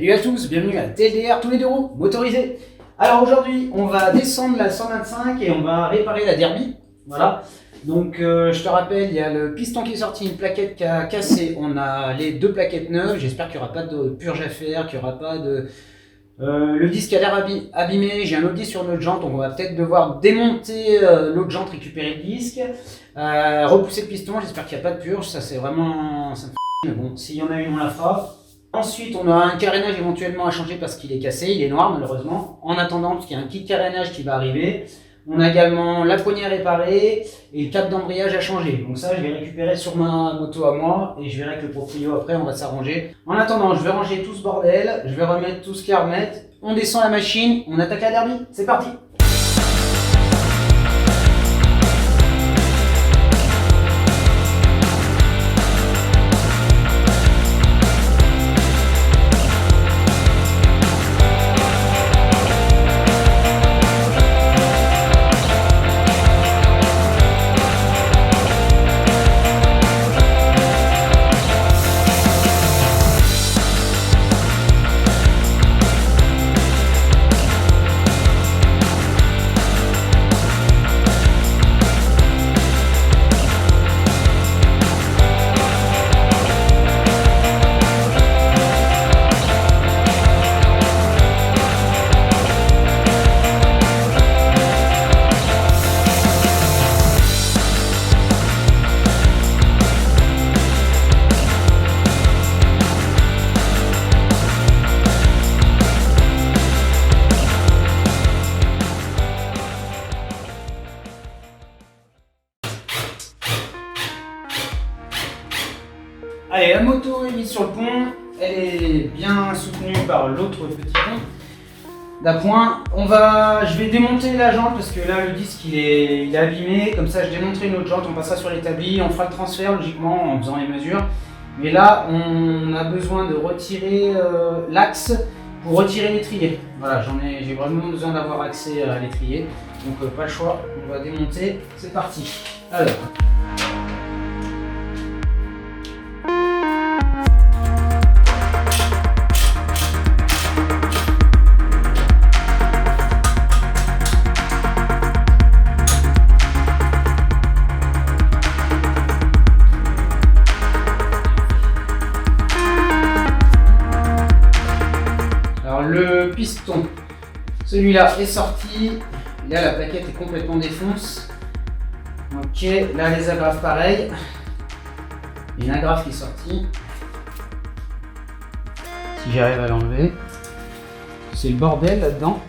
Salut à tous, bienvenue à TLDR tous les deux roues motorisés. Alors aujourd'hui, on va descendre la 125 et on va réparer la Derby. Voilà. Donc je te rappelle, il y a le piston qui est sorti, une plaquette qui a cassé. On a les deux plaquettes neuves. J'espère qu'il n'y aura pas de purge à faire, qu'il n'y aura pas de... le disque a l'air abîmé. J'ai un autre disque sur notre jante, donc on va peut-être devoir démonter l'autre jante, récupérer le disque, repousser le piston. J'espère qu'il n'y a pas de purge. Ça c'est vraiment... Ça me fait... Mais bon, s'il y en a une, on la fera. Ensuite, on aura un carénage éventuellement à changer parce qu'il est cassé, il est noir malheureusement. En attendant, parce qu'il y a un kit carénage qui va arriver. On a également la poignée à réparer et le cap d'embrayage à changer. Donc ça, je vais récupérer sur ma moto à moi et je verrai avec le proprio après, on va s'arranger. En attendant, je vais ranger tout ce bordel, je vais remettre tout ce qu'il y a à remettre. On descend la machine, on attaque la Derby, c'est parti! Allez, la moto est mise sur le pont, elle est bien soutenue par l'autre petit pont d'appoint. Je vais démonter la jante parce que là le disque il est abîmé, comme ça je démonterai une autre jante, on passera sur l'établi, on fera le transfert logiquement en faisant les mesures. Mais là on a besoin de retirer l'axe pour retirer l'étrier. Voilà, j'ai vraiment besoin d'avoir accès à l'étrier, donc pas le choix, on va démonter, c'est parti. Alors. Le piston, celui-là est sorti, là la plaquette est complètement défonce. Ok, là les agrafes pareil, il y a une agrafe qui est sortie, si j'arrive à l'enlever, c'est le bordel là-dedans.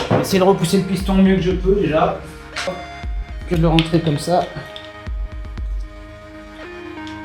Je vais essayer de repousser le piston le mieux que je peux déjà, que de le rentrer comme ça.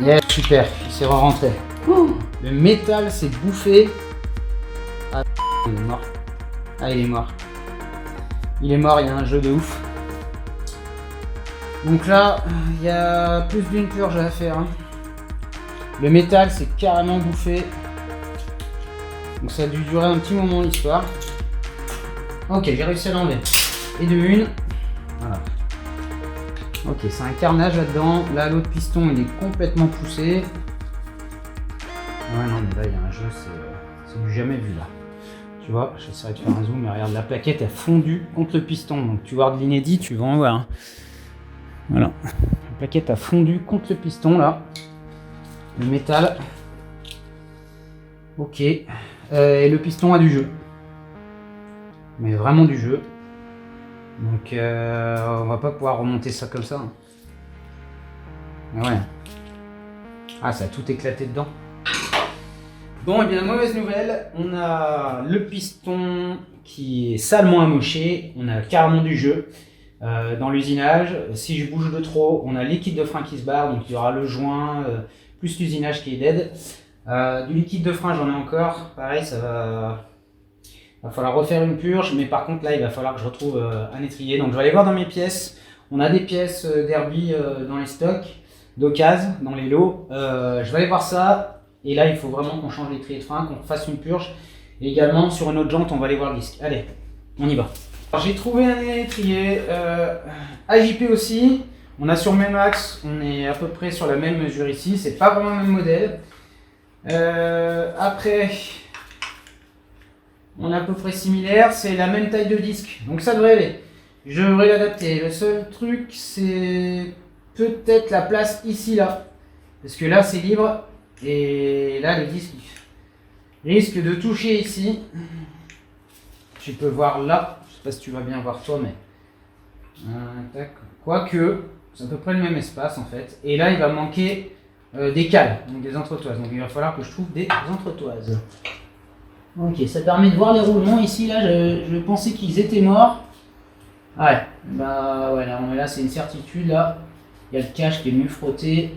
Yeah, super, il s'est rentré. Le métal s'est bouffé. Ah, il est mort. Ah, il est mort. Il est mort, il y a un jeu de ouf. Donc là, il y a plus d'une purge à faire. Le métal s'est carrément bouffé. Donc ça a dû durer un petit moment l'histoire. Ok, j'ai réussi à l'enlever. Et de une. Voilà. Ok, c'est un carnage là-dedans. Là, l'autre piston, il est complètement poussé. Ouais, non, mais là, il y a un jeu, c'est du jamais vu, là. Tu vois, j'essaierai de faire un zoom, mais regarde, la plaquette a fondu contre le piston. Donc, tu vois de l'inédit, tu vas en voir. Voilà. La plaquette a fondu contre le piston, là. Le métal. Ok. Et le piston a du jeu. Mais vraiment du jeu. Donc on va pas pouvoir remonter ça comme ça. Ouais. Ah, ça a tout éclaté dedans. Bon, et bien mauvaise nouvelle, on a le piston qui est salement amoché, on a carrément du jeu dans l'usinage. Si je bouge de trop, on a le liquide de frein qui se barre, donc il y aura le joint plus l'usinage qui est dead. Du liquide de frein, j'en ai encore. Pareil, ça va falloir refaire une purge, mais par contre là il va falloir que je retrouve un étrier. Donc je vais aller voir dans mes pièces. On a des pièces Derby dans les stocks, d'occasion, dans les lots. Je vais aller voir ça. Et là il faut vraiment qu'on change l'étrier de frein, qu'on fasse une purge. Et également sur une autre jante, on va aller voir le disque. Allez, on y va. J'ai trouvé un étrier AJP aussi. On a sur le même axe, on est à peu près sur la même mesure ici, c'est pas vraiment le même modèle. Après, on est à peu près similaire, c'est la même taille de disque, donc ça devrait aller. Je devrais l'adapter. Le seul truc, c'est peut-être la place ici, là. Parce que là, c'est libre, et là, le disque risque de toucher ici. Tu peux voir là, je sais pas si tu vas bien voir toi, mais... Quoique, c'est à peu près le même espace, en fait. Et là, il va manquer des cales, donc des entretoises. Donc il va falloir que je trouve des entretoises. Ok, ça permet de voir les roulements. Ici, là, je pensais qu'ils étaient morts. Ouais, bah ouais, là c'est une certitude, là. Il y a le cache qui est mieux frotté.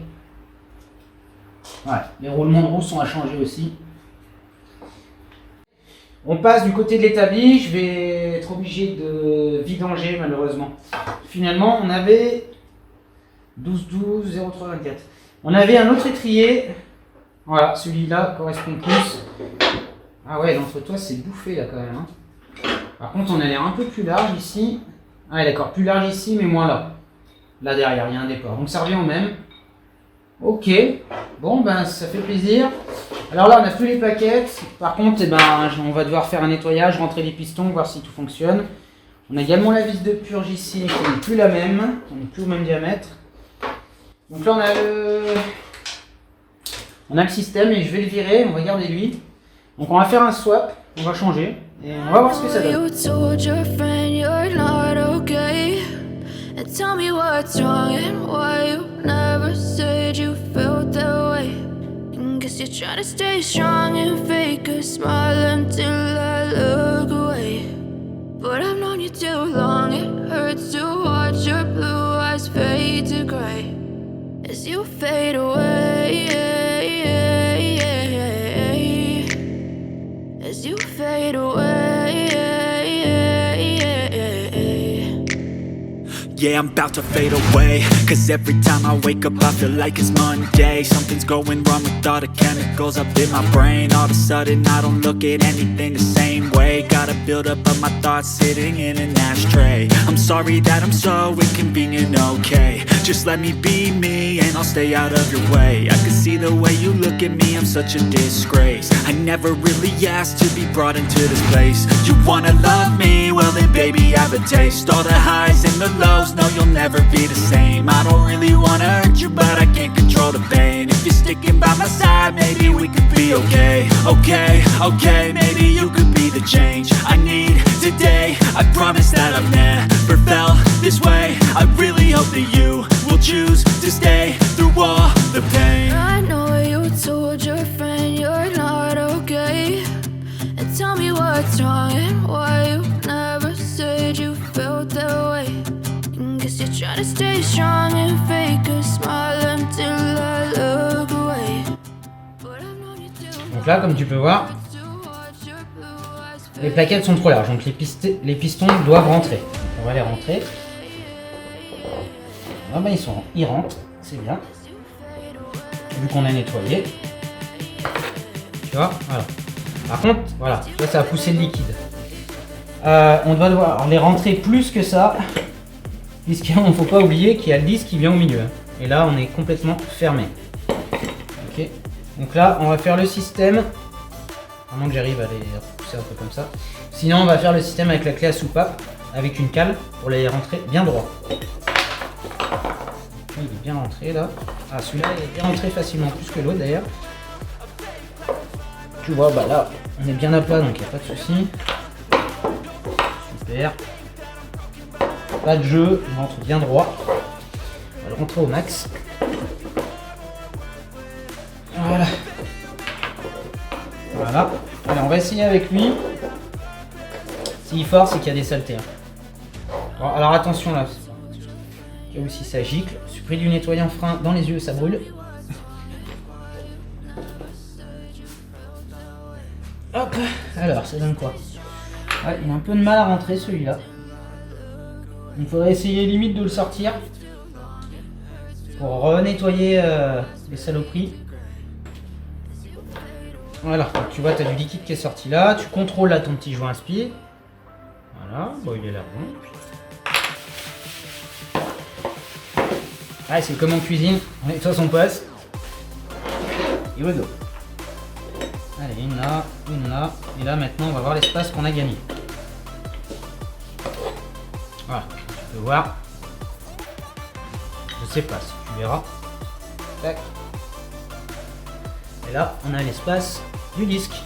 Ouais, les roulements de roue sont à changer aussi. On passe du côté de l'établi, je vais être obligé de vidanger malheureusement. Finalement, on avait 12-12, 03-24. On avait un autre étrier. Voilà, celui-là correspond plus. Ah ouais, l'entretoise c'est bouffé là quand même. Hein. Par contre, on a l'air un peu plus large ici. Ah ouais, d'accord, plus large ici, mais moins là. Là derrière, il y a un départ. Donc ça revient au même. Ok, bon ben ça fait plaisir. Alors là on a plus les plaquettes. Par contre, on va devoir faire un nettoyage, rentrer les pistons, voir si tout fonctionne. On a également la vis de purge ici qui n'est plus la même. On n'est plus au même diamètre. Donc là on a le système et je vais le virer, on va garder lui. Donc on va faire un swap, on va changer et on va voir ce que ça donne. And tell me what's wrong and why you never said you felt that way. And guess you're trying to stay strong and fake a smile until I look away. But I've known you too long, it hurts to watch your blue eyes fade to gray as you fade away. As you fade away. Yeah, I'm about to fade away, cause every time I wake up I feel like it's Monday. Something's going wrong with all the chemicals up in my brain. All of a sudden I don't look at anything the same way. Got a buildup of my thoughts sitting in an ashtray. I'm sorry that I'm so inconvenient, okay. Just let me be me and I'll stay out of your way. I can see the way you look at me, I'm such a disgrace. I never really asked to be brought into this place. You wanna love me? Well then baby I have a taste. All the highs and the lows, no you'll never be the same. I don't really wanna hurt you but I can't control the pain. If you're sticking by my side maybe we could be okay. Okay, maybe you could be the change I need today. I promise that I've never felt this way. I really hope that you will choose to stay through all the pain. I know you told your friend you're not okay. And tell me what's wrong and why you never said you felt that way. And guess you're trying to stay strong and fake a smile until I look away. But I've known you too. Donc là, comme tu peux voir, les plaquettes sont trop larges, donc les pistons doivent rentrer. On va les rentrer. Ah ben ils rentrent, c'est bien. Vu qu'on a nettoyé. Tu vois, voilà. Par contre, voilà, tu vois, ça a poussé le liquide. On doit devoir les rentrer plus que ça, puisqu'il ne faut pas oublier qu'il y a le disque qui vient au milieu. Et là, on est complètement fermé. Ok. Donc là, on va faire le système. À moins que j'arrive à les repousser un peu comme ça. Sinon, on va faire le système avec la clé à soupape, avec une cale, pour les rentrer bien droit. Il est bien rentré là. Ah, celui-là il est bien rentré facilement, plus que l'autre d'ailleurs. Tu vois, bah là, on est bien à plat donc il n'y a pas de souci. Super. Pas de jeu, il rentre bien droit. On va le rentrer au max. Voilà. Voilà. Allez, on va essayer avec lui. S'il force, c'est qu'il y a des saletés. Bon, alors attention là. Là aussi ça gicle. Je suis pris du nettoyant frein dans les yeux, ça brûle. Hop. Alors, ça donne quoi? Ouais, il a un peu de mal à rentrer celui-là. Il faudrait essayer limite de le sortir pour renettoyer les saloperies. Voilà, donc tu vois, tu as du liquide qui est sorti là. Tu contrôles là ton petit joint aspire. Voilà, bon, il est là bon. Ah, c'est comme en cuisine, on nettoie son poste. Et voilà. Allez, une là, une là. Et là, maintenant, on va voir l'espace qu'on a gagné. Voilà, tu peux voir. Je sais pas si tu verras. Tac. Et là, on a l'espace du disque.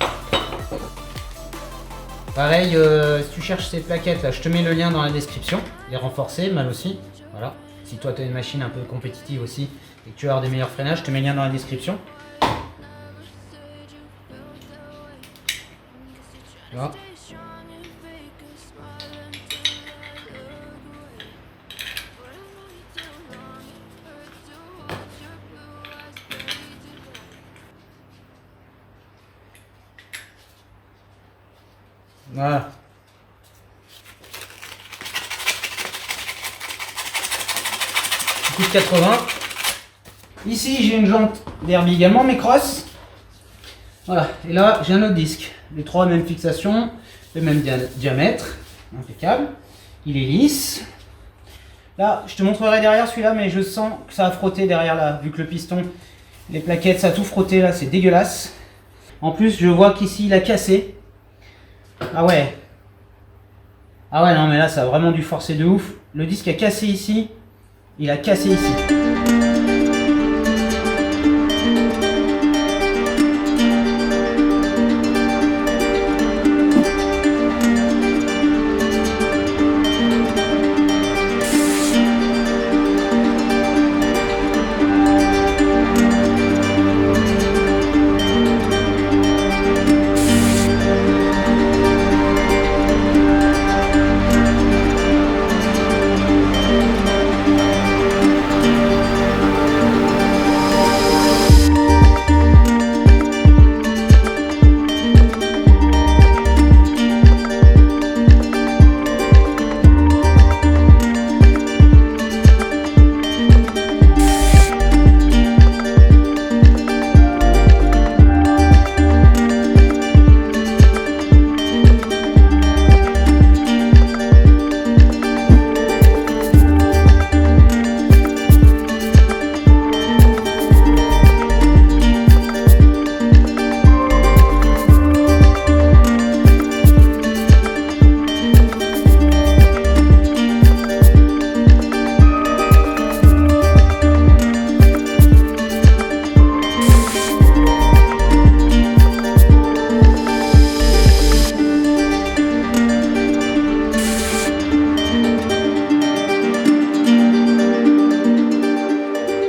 Pareil, si tu cherches ces plaquettes là, je te mets le lien dans la description. Les renforcés, mal aussi. Voilà. Si toi tu as une machine un peu compétitive aussi et que tu veux avoir des meilleurs freinages, je te mets le lien dans la description. Tu vois. Voilà. Coûte 80. Ici j'ai une jante Derby également, mais cross. Voilà, et là j'ai un autre disque. Les trois mêmes fixations, le même diamètre, impeccable. Il est lisse. Là, je te montrerai derrière celui-là, mais je sens que ça a frotté derrière là, vu que le piston, les plaquettes, ça a tout frotté là, c'est dégueulasse. En plus, je vois qu'ici il a cassé. Ah ouais. Ah ouais, non mais là ça a vraiment dû forcer de ouf. Le disque a cassé ici. Il a cassé ici.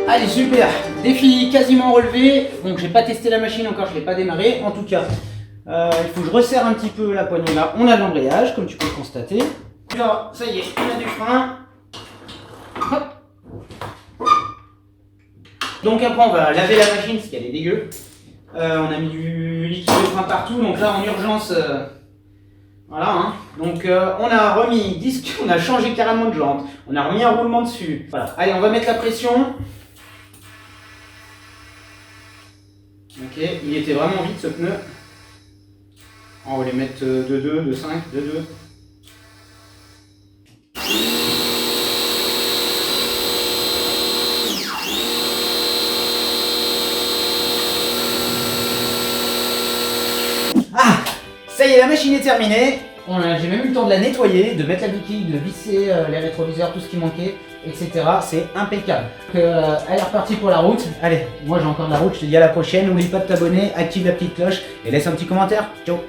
Allez, super, défi quasiment relevé. Donc j'ai pas testé la machine encore, je l'ai pas démarré. En tout cas, il faut que je resserre un petit peu la poignée là. On a l'embrayage, comme tu peux le constater. Là, ça y est, on a du frein. Hop. Donc après on va laver la machine parce qu'elle est dégueu. On a mis du liquide de frein partout, donc là en urgence, voilà. Hein. Donc on a remis disque, on a changé carrément de jante, on a remis un roulement dessus. Voilà. Allez, on va mettre la pression. Ok, il était vraiment vite ce pneu. On va les mettre de 2, de 5, de 2. Ah, ça y est, la machine est terminée. J'ai même eu le temps de la nettoyer, de mettre la béquille, de visser les rétroviseurs, tout ce qui manquait, etc. C'est impeccable. Elle est repartie pour la route. Allez, moi j'ai encore de la route, je te dis à la prochaine. N'oublie pas de t'abonner, active la petite cloche et laisse un petit commentaire. Ciao.